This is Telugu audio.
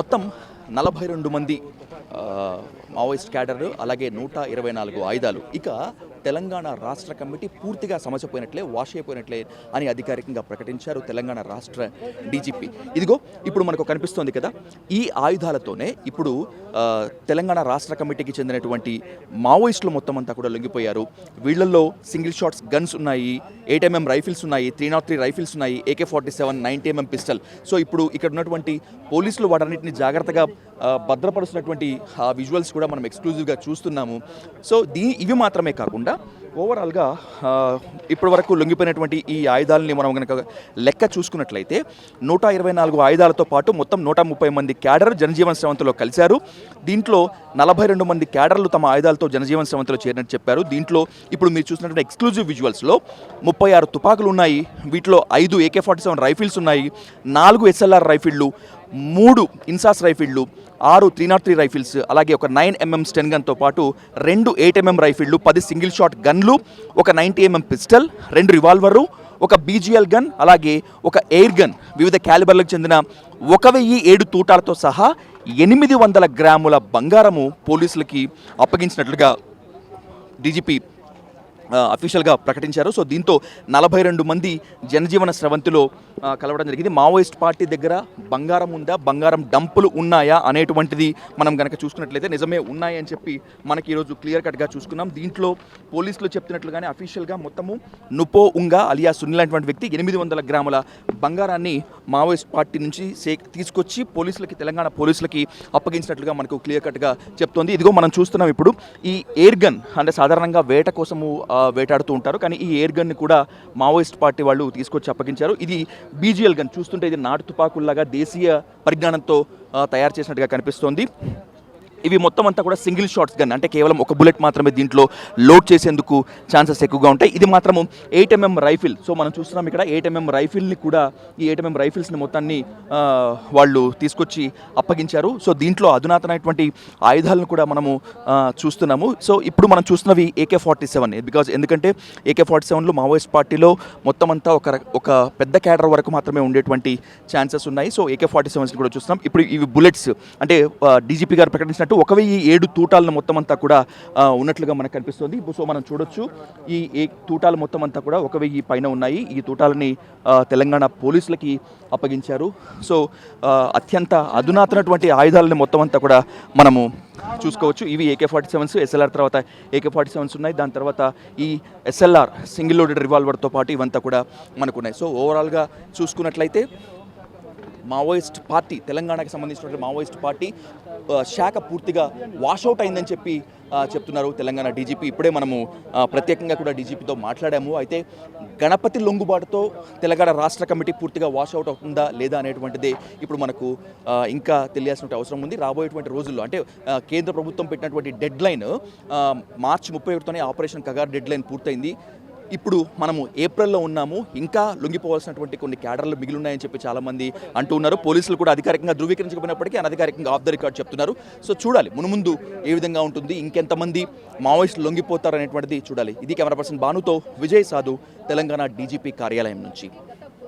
మొత్తం 42 మంది మావోయిస్ట్ క్యాడర్, అలాగే 124 ఆయుధాలు. ఇక తెలంగాణ రాష్ట్ర కమిటీ పూర్తిగా సమసిపోయినట్లే, వాష్ అయిపోయినట్లే అని అధికారికంగా ప్రకటించారు తెలంగాణ రాష్ట్ర డీజీపీ. ఇదిగో ఇప్పుడు మనకు కనిపిస్తోంది కదా, ఈ ఆయుధాలతోనే ఇప్పుడు తెలంగాణ రాష్ట్ర కమిటీకి చెందినటువంటి మావోయిస్టులు మొత్తం అంతా కూడా లొంగిపోయారు. వీళ్లలో సింగిల్ షాట్స్ గన్స్ ఉన్నాయి, 8mm రైఫిల్స్ ఉన్నాయి, 303 రైఫిల్స్ ఉన్నాయి, AK-47, 90mm పిస్టల్. సో ఇప్పుడు ఇక్కడ ఉన్నటువంటి పోలీసులు వాటన్నిటిని జాగ్రత్తగా భద్రపరుస్తున్నటువంటి విజువల్స్ కూడా మనం ఎక్స్క్లూజివ్గా చూస్తున్నాము. సో ఇవి మాత్రమే కాకుండా ఓవరాల్గా ఇప్పటి వరకు లొంగిపోయినటువంటి ఈ ఆయుధాలని మనం కనుక లెక్క చూసుకున్నట్లయితే 124 ఆయుధాలతో పాటు మొత్తం 130 మంది క్యాడర్ జనజీవన్ స్రవంతిలో కలిశారు. దీంట్లో 42 మంది క్యాడర్లు తమ ఆయుధాలతో జనజీవన్ స్రవంతిలో చేరినట్టు చెప్పారు. దీంట్లో ఇప్పుడు మీరు చూసినటువంటి ఎక్స్క్లూజివ్ విజువల్స్లో 36 తుపాకులు ఉన్నాయి, వీటిలో 5 AK-47 రైఫిల్స్ ఉన్నాయి, 4 SLR రైఫిళ్లు, 3 ఇన్సాస్ రైఫిళ్లు, 6 303 రైఫిల్స్, అలాగే ఒక 9mm స్టెన్ గన్తో పాటు 2 8mm రైఫిళ్లు, 10 సింగిల్ షాట్ గన్లు, ఒక 90mm పిస్టల్, 2 రివాల్వరు, ఒక BGL గన్, అలాగే ఒక ఎయిర్ గన్, వివిధ క్యాలిబర్లకు చెందిన 1007 తూటాలతో సహా 800 గ్రాముల బంగారము పోలీసులకి అప్పగించినట్లుగా డీజీపీ అఫీషియల్గా ప్రకటించారు. సో దీంతో 42 మంది జనజీవన స్రవంతిలో కలవడం జరిగింది. మావోయిస్ట్ పార్టీ దగ్గర బంగారం ఉందా, బంగారం డంపులు ఉన్నాయా అనేటువంటిది మనం కనుక చూసుకున్నట్లయితే నిజమే ఉన్నాయని చెప్పి మనకి ఈరోజు క్లియర్ కట్గా చూసుకున్నాం. దీంట్లో పోలీసులు చెప్తున్నట్లుగానే అఫీషియల్గా మొత్తము నుపో ఉంగా అలియా సునీల్ అనేటువంటి వ్యక్తి 800 గ్రాముల బంగారాన్ని మావోయిస్ట్ పార్టీ నుంచి తీసుకొచ్చి తెలంగాణ పోలీసులకి అప్పగించినట్లుగా మనకు క్లియర్ కట్గా చెప్తోంది. ఇదిగో మనం చూస్తున్నాం ఇప్పుడు ఈ ఎయిర్ గన్, అంటే సాధారణంగా వేట కోసము వేటాడుతూ ఉంటారు, కానీ ఈ ఎయిర్ గన్ని కూడా మావోయిస్ట్ పార్టీ వాళ్ళు తీసుకొచ్చి అప్పగించారు. ఇది BGL గన్, చూస్తుంటే ఇది నాటు తుపాకుల్లాగా దేశీయ పరిజ్ఞానంతో తయారు చేసినట్టుగా కనిపిస్తోంది. ఇవి మొత్తం అంతా కూడా సింగిల్ షాట్స్ గన్, అంటే కేవలం ఒక బుల్లెట్ మాత్రమే దీంట్లో లోడ్ చేసేందుకు ఛాన్సెస్ ఎక్కువగా ఉంటాయి. ఇది మాత్రము 8mm రైఫిల్. సో మనం చూస్తున్నాం ఇక్కడ 8mm రైఫిల్ని కూడా, ఈ 8mm రైఫిల్స్ని మొత్తాన్ని వాళ్ళు తీసుకొచ్చి అప్పగించారు. సో దీంట్లో అధునాతనమైనటువంటి ఆయుధాలను కూడా మనము చూస్తున్నాము. సో ఇప్పుడు మనం చూస్తున్నవి AK-47, ఎందుకంటే AK-47లు మావోయిస్ట్ పార్టీలో మొత్తం అంతా ఒక పెద్ద క్యాడర్ వరకు మాత్రమే ఉండేటువంటి ఛాన్సెస్ ఉన్నాయి. సో AK-47 కూడా చూస్తున్నాం. ఇప్పుడు ఇవి బుల్లెట్స్, అంటే డీజీపీ గారు ప్రకటించినట్టు 1007 తూటాలను మొత్తం అంతా కూడా ఉన్నట్లుగా మనకు కనిపిస్తుంది. సో మనం చూడొచ్చు, ఈ తూటాలు మొత్తం అంతా కూడా 1000 పైన ఉన్నాయి. ఈ తూటాలని తెలంగాణ పోలీసులకి అప్పగించారు. సో అత్యంత అధునాతనటువంటి ఆయుధాలని మొత్తం అంతా కూడా మనము చూసుకోవచ్చు. ఇవి AK-47, SLR తర్వాత AK-47 ఉన్నాయి, దాని తర్వాత ఈ SLR సింగిల్ లోడెడ్ రివాల్వర్తో పాటు ఇవంతా కూడా మనకున్నాయి. సో ఓవరాల్గా చూసుకున్నట్లయితే మావోయిస్ట్ పార్టీ, తెలంగాణకు సంబంధించినటువంటి మావోయిస్ట్ పార్టీ శాఖ పూర్తిగా వాషౌట్ అయిందని చెప్పి చెప్తున్నారు తెలంగాణ డీజీపీ. ఇప్పుడే మనము ప్రత్యేకంగా కూడా డీజీపీతో మాట్లాడాము. అయితే గణపతి లొంగుబాటుతో తెలంగాణ రాష్ట్ర కమిటీ పూర్తిగా వాషౌట్ అవుతుందా లేదా అనేటువంటిదే ఇప్పుడు మనకు ఇంకా తెలియాల్సిన అవసరం ఉంది. రాబోయేటువంటి రోజుల్లో, అంటే కేంద్ర ప్రభుత్వం పెట్టినటువంటి డెడ్ లైన్ మార్చి 31తోనే ఆపరేషన్ కగార్ డెడ్ లైన్ పూర్తయింది. ఇప్పుడు మనము ఏప్రిల్లో ఉన్నాము, ఇంకా లొంగిపోవాల్సినటువంటి కొన్ని క్యాడర్లు మిగిలి ఉన్నాయని చెప్పి చాలామంది అంటూ ఉన్నారు. పోలీసులు కూడా అధికారికంగా ధృవీకరించకపోయినప్పటికీ అనధికారికంగా ఆఫ్ ద రికార్డ్ చెప్తున్నారు. సో చూడాలి మునుముందు ఏ విధంగా ఉంటుంది, ఇంకెంతమంది మావోయిస్టులు లొంగిపోతారు అనేటువంటిది చూడాలి. ఇది కెమెరా పర్సన్ భానుతో విజయ్ సాధు, తెలంగాణ డీజీపీ కార్యాలయం నుంచి.